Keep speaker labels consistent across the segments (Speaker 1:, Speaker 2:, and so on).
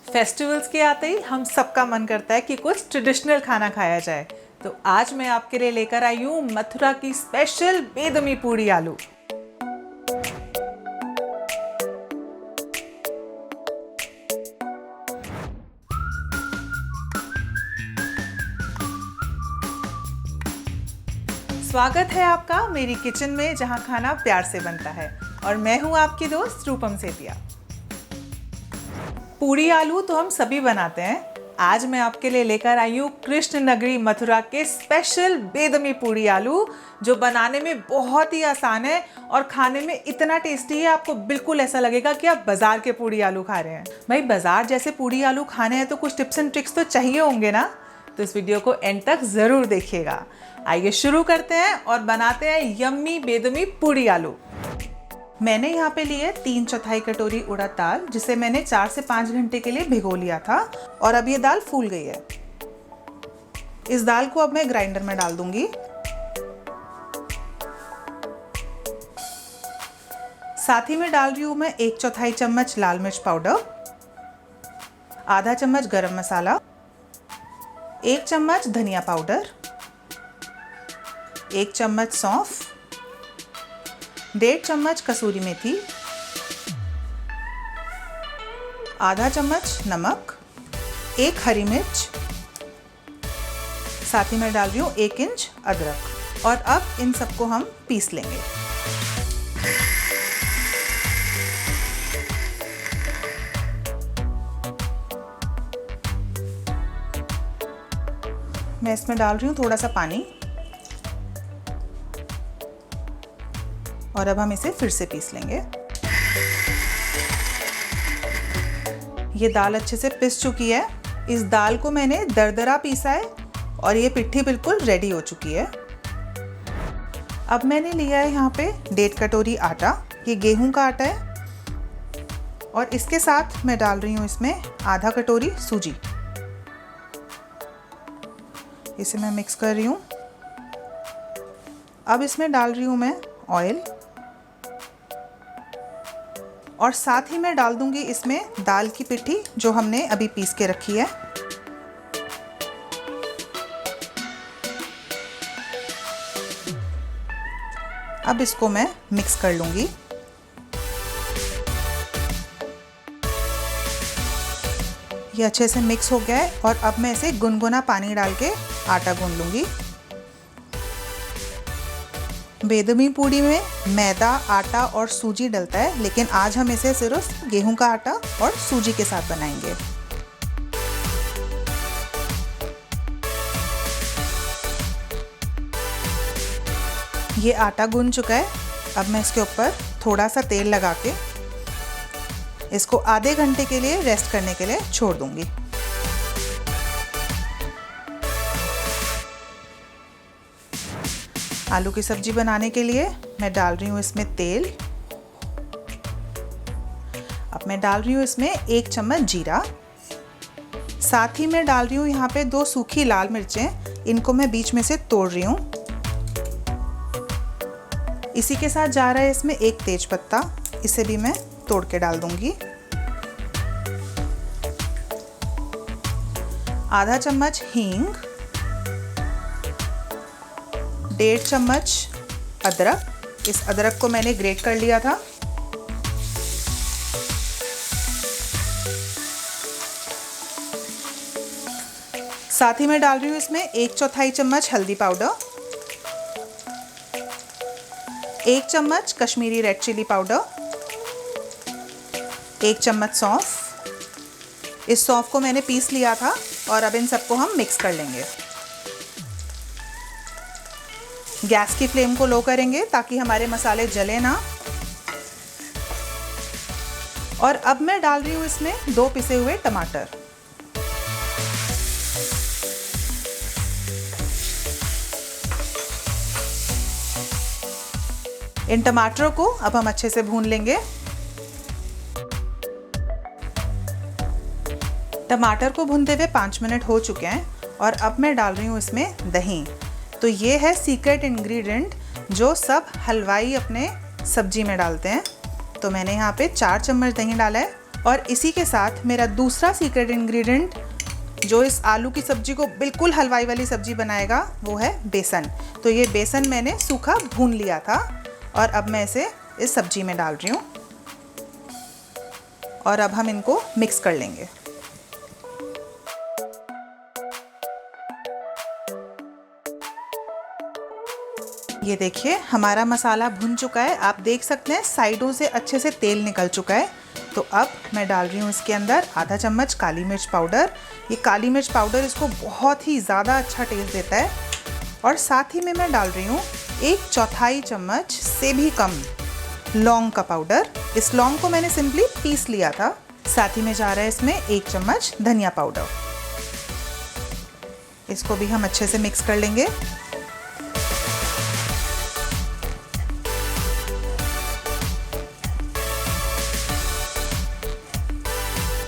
Speaker 1: Festivals के आते ही हम सबका मन करता है कि कुछ ट्रेडिशनल खाना खाया जाए। तो आज मैं आपके लिए लेकर आई हूँ मथुरा की स्पेशल बेदमी पूड़ी आलू। स्वागत है आपका मेरी किचन में, जहाँ खाना प्यार से बनता है। और मैं हूँ आपकी दोस्त रूपम सेतिया। पूड़ी आलू तो हम सभी बनाते हैं। आज मैं आपके लिए लेकर आई हूँ कृष्ण नगरी मथुरा के स्पेशल बेदमी पूड़ी आलू, जो बनाने में बहुत ही आसान है और खाने में इतना टेस्टी है, आपको बिल्कुल ऐसा लगेगा कि आप बाजार के पूड़ी आलू खा रहे हैं। भाई, बाजार जैसे पूड़ी आलू खाने हैं तो कुछ टिप्स एंड ट्रिक्स तो चाहिए होंगे ना, तो इस वीडियो को एंड तक ज़रूर देखिएगा। आइए शुरू करते हैं और बनाते हैं यम्मी बेदमी पूड़ी आलू। मैंने यहाँ पे लिए 3/4 कटोरी उड़द दाल, जिसे मैंने 4 से 5 घंटे के लिए भिगो लिया था और अब ये दाल फूल गई है। इस दाल को अब मैं ग्राइंडर में डाल दूंगी। साथ ही में डाल रही हूँ मैं 1/4 चम्मच लाल मिर्च पाउडर, आधा चम्मच गरम मसाला, 1 चम्मच धनिया पाउडर, 1 चम्मच सौंफ, 1.5 चम्मच कसूरी मेथी, आधा चम्मच नमक, 1 हरी मिर्च, साथ ही मैं डाल रही हूँ 1 इंच अदरक। और अब इन सबको हम पीस लेंगे। मैं इसमें डाल रही हूँ थोड़ा सा पानी और अब हम इसे फिर से पीस लेंगे। ये दाल अच्छे से पिस चुकी है। इस दाल को मैंने दरदरा पीसा है और ये पिट्ठी बिल्कुल रेडी हो चुकी है। अब मैंने लिया है यहाँ पे 1.5 कटोरी आटा। ये गेहूं का आटा है और इसके साथ मैं डाल रही हूँ इसमें आधा कटोरी सूजी। इसे मैं मिक्स कर रही हूँ। अब इसमें डाल रही हूँ मैं ऑयल और साथ ही मैं डाल दूंगी इसमें दाल की पिट्ठी जो हमने अभी पीस के रखी है। अब इसको मैं मिक्स कर लूंगी। ये अच्छे से मिक्स हो गया है और अब मैं इसे गुनगुना पानी डाल के आटा गूंद लूंगी। बेदमी पूड़ी में मैदा, आटा और सूजी डलता है, लेकिन आज हम इसे सिर्फ गेहूं का आटा और सूजी के साथ बनाएंगे। ये आटा गूंद चुका है। अब मैं इसके ऊपर थोड़ा सा तेल लगा के इसको आधे घंटे के लिए रेस्ट करने के लिए छोड़ दूंगी। आलू की सब्जी बनाने के लिए मैं डाल रही हूँ इसमें तेल। अब मैं डाल रही हूँ इसमें 1 चम्मच जीरा। साथ ही मैं डाल रही हूँ यहाँ पे 2 सूखी लाल मिर्चें। इनको मैं बीच में से तोड़ रही हूँ। इसी के साथ जा रहा है इसमें 1 तेज पत्ता। इसे भी मैं तोड़ के डाल दूंगी। आधा चम्मच हींग, 1.5 चम्मच अदरक। इस अदरक को मैंने ग्रेट कर लिया था। साथ ही मैं डाल रही हूँ इसमें 1/4 चम्मच हल्दी पाउडर, 1 चम्मच कश्मीरी रेड चिली पाउडर, 1 चम्मच सौंफ। इस सौंफ को मैंने पीस लिया था और अब इन सबको हम मिक्स कर लेंगे। गैस की फ्लेम को लो करेंगे ताकि हमारे मसाले जले ना। और अब मैं डाल रही हूँ इसमें 2 पिसे हुए टमाटर। इन टमाटरों को अब हम अच्छे से भून लेंगे। टमाटर को भूनते हुए 5 मिनट हो चुके हैं और अब मैं डाल रही हूँ इसमें दही। तो ये है सीक्रेट इंग्रेडिएंट जो सब हलवाई अपने सब्जी में डालते हैं। तो मैंने यहाँ पे 4 चम्मच दही डाला है और इसी के साथ मेरा दूसरा सीक्रेट इंग्रेडिएंट जो इस आलू की सब्जी को बिल्कुल हलवाई वाली सब्जी बनाएगा वो है बेसन। तो ये बेसन मैंने सूखा भून लिया था और अब मैं इसे इस सब्जी में डाल रही हूँ और अब हम इनको मिक्स कर लेंगे। ये देखिए हमारा मसाला भुन चुका है, आप देख सकते हैं साइडों से अच्छे से तेल निकल चुका है। तो अब मैं डाल रही हूँ इसके अंदर आधा चम्मच काली मिर्च पाउडर। ये काली मिर्च पाउडर इसको बहुत ही ज़्यादा अच्छा टेस्ट देता है। और साथ ही में मैं डाल रही हूँ 1/4 चम्मच से भी कम लौंग का पाउडर। इस लौंग को मैंने सिंपली पीस लिया था। साथ ही में जा रहा है इसमें 1 चम्मच धनिया पाउडर। इसको भी हम अच्छे से मिक्स कर लेंगे।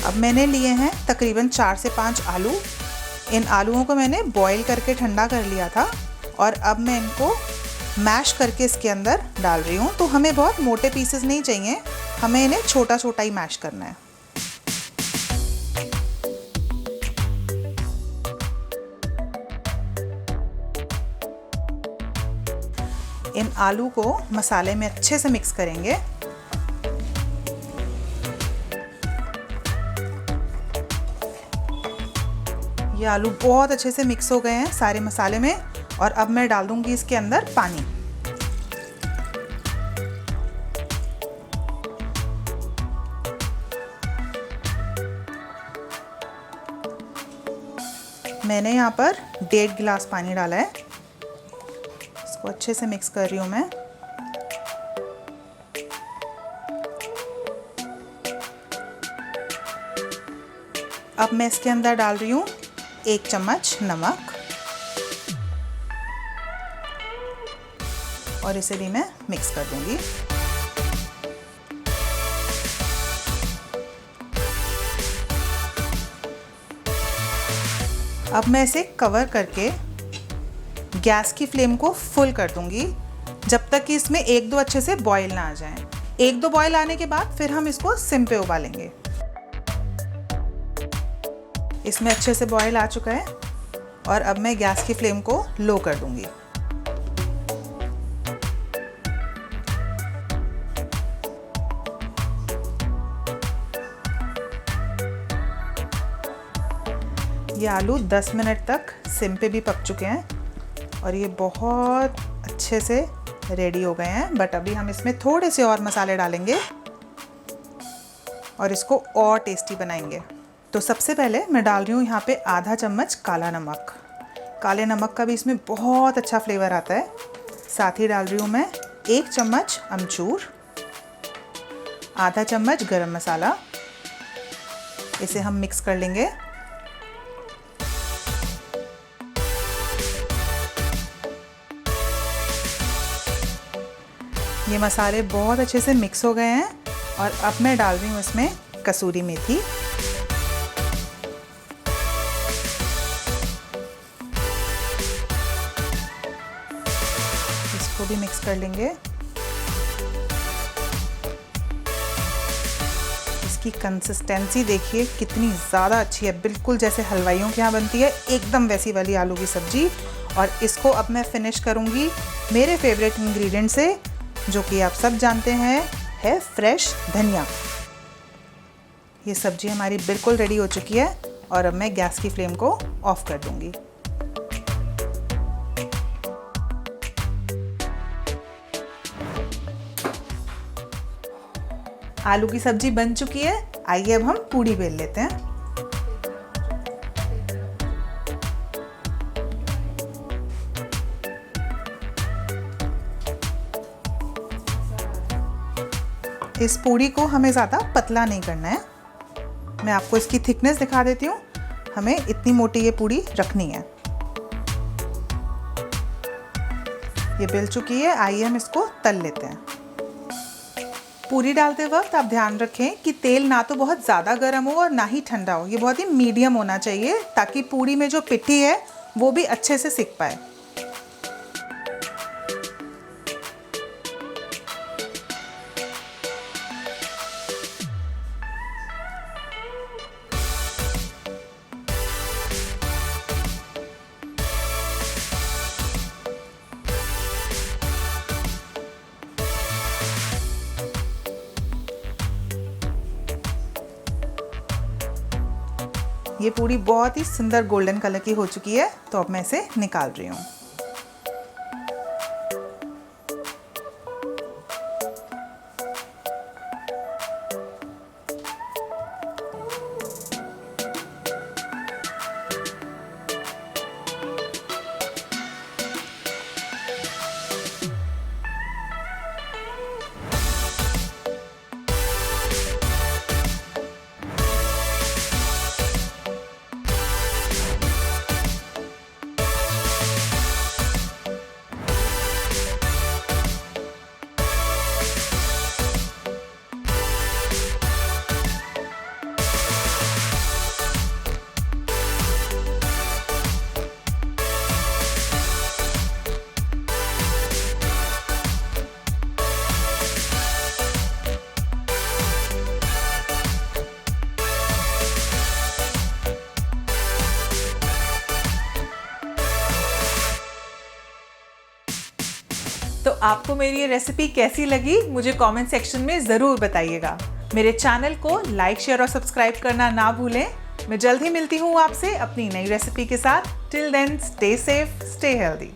Speaker 1: अब मैंने लिए हैं तकरीबन 4 से 5 आलू। इन आलूओं को मैंने बॉईल करके ठंडा कर लिया था और अब मैं इनको मैश करके इसके अंदर डाल रही हूँ। तो हमें बहुत मोटे पीसेस नहीं चाहिए, हमें इन्हें छोटा छोटा ही मैश करना है। इन आलू को मसाले में अच्छे से मिक्स करेंगे। ये आलू बहुत अच्छे से मिक्स हो गए हैं सारे मसाले में और अब मैं डाल दूंगी इसके अंदर पानी। मैंने यहाँ पर 1.5 गिलास पानी डाला है। इसको अच्छे से मिक्स कर रही हूँ मैं। अब मैं इसके अंदर डाल रही हूँ 1 चम्मच नमक और इसे भी मैं मिक्स कर दूंगी। अब मैं इसे कवर करके गैस की फ्लेम को फुल कर दूंगी जब तक कि इसमें 1-2 अच्छे से बॉईल ना आ जाएं। 1-2 बॉईल आने के बाद फिर हम इसको सिम पे उबालेंगे। इसमें अच्छे से बॉईल आ चुका है और अब मैं गैस की फ्लेम को लो कर दूंगी। ये आलू 10 मिनट तक सिम पे भी पक चुके हैं और ये बहुत अच्छे से रेडी हो गए हैं। बट अभी हम इसमें थोड़े से और मसाले डालेंगे और इसको और टेस्टी बनाएंगे। तो सबसे पहले मैं डाल रही हूँ यहाँ पे आधा चम्मच काला नमक। काले नमक का भी इसमें बहुत अच्छा फ्लेवर आता है। साथ ही डाल रही हूँ मैं 1 चम्मच अमचूर, आधा चम्मच गरम मसाला। इसे हम मिक्स कर लेंगे। ये मसाले बहुत अच्छे से मिक्स हो गए हैं और अब मैं डाल रही हूँ इसमें कसूरी मेथी। इसको भी मिक्स कर लेंगे। इसकी कंसिस्टेंसी देखिए कितनी ज़्यादा अच्छी है, बिल्कुल जैसे हलवाइयों के यहाँ बनती है, एकदम वैसी वाली आलू की सब्जी। और इसको अब मैं फिनिश करूँगी मेरे फेवरेट इंग्रेडिएंट से, जो कि आप सब जानते हैं है फ्रेश धनिया। ये सब्जी हमारी बिल्कुल रेडी हो चुकी है और अब मैं गैस की फ्लेम को ऑफ कर दूंगी। आलू की सब्जी बन चुकी है। आइए अब हम पूड़ी बेल लेते हैं। इस पूड़ी को हमें ज़्यादा पतला नहीं करना है। मैं आपको इसकी थिकनेस दिखा देती हूँ। हमें इतनी मोटी ये पूड़ी रखनी है। ये बेल चुकी है, आइए हम इसको तल लेते हैं। पूरी डालते वक्त आप ध्यान रखें कि तेल ना तो बहुत ज़्यादा गर्म हो और ना ही ठंडा हो। ये बहुत ही मीडियम होना चाहिए ताकि पूड़ी में जो पिट्ठी है वो भी अच्छे से सिक पाए। ये पूड़ी बहुत ही सुंदर गोल्डन कलर की हो चुकी है, तो अब मैं इसे निकाल रही हूँ। तो आपको मेरी ये रेसिपी कैसी लगी मुझे कमेंट सेक्शन में ज़रूर बताइएगा। मेरे चैनल को लाइक, शेयर और सब्सक्राइब करना ना भूलें। मैं जल्द ही मिलती हूँ आपसे अपनी नई रेसिपी के साथ। Till then, stay safe, stay healthy.